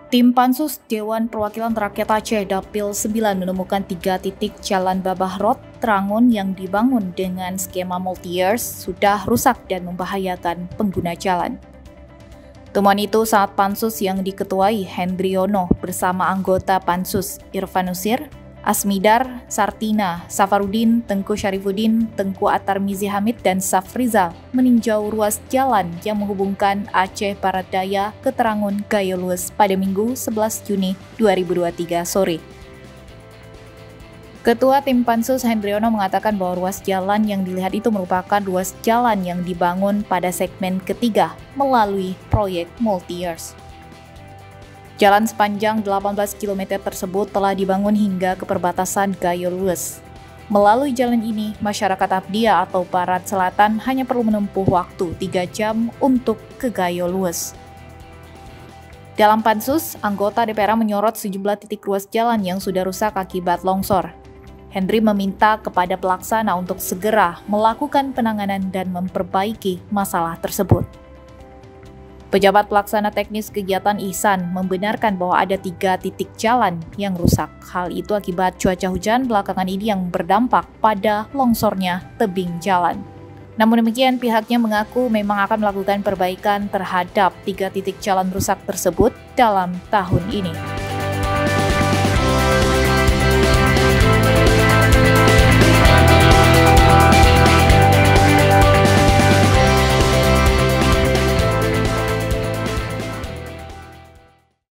Tim Pansus Dewan Perwakilan Rakyat Aceh Dapil 9 menemukan 3 titik jalan Babah Road Trangun yang dibangun dengan skema multi-years sudah rusak dan membahayakan pengguna jalan. Temuan itu saat Pansus yang diketuai Hendriono bersama anggota Pansus Irfan Nusir, Asmidar, Sartina, Safarudin, Tengku Syarifuddin, Tengku At-Tarmizi Hamid, dan Safrizal meninjau ruas jalan yang menghubungkan Aceh Barat Daya ke Trangun Gayo Lues pada Minggu 11 Juni 2023 sore. Ketua Tim Pansus Hendriono mengatakan bahwa ruas jalan yang dilihat itu merupakan ruas jalan yang dibangun pada segmen ketiga melalui proyek multi-years. Jalan sepanjang 18 km tersebut telah dibangun hingga ke perbatasan Gayo Lues. Melalui jalan ini, masyarakat Abdia atau Barat Selatan hanya perlu menempuh waktu 3 jam untuk ke Gayo Lues. Dalam Pansus, anggota DPR menyorot sejumlah titik ruas jalan yang sudah rusak akibat longsor. Hendri meminta kepada pelaksana untuk segera melakukan penanganan dan memperbaiki masalah tersebut. Pejabat pelaksana teknis kegiatan Ihsan membenarkan bahwa ada 3 titik jalan yang rusak. Hal itu akibat cuaca hujan belakangan ini yang berdampak pada longsornya tebing jalan. Namun demikian, pihaknya mengaku memang akan melakukan perbaikan terhadap 3 titik jalan rusak tersebut dalam tahun ini.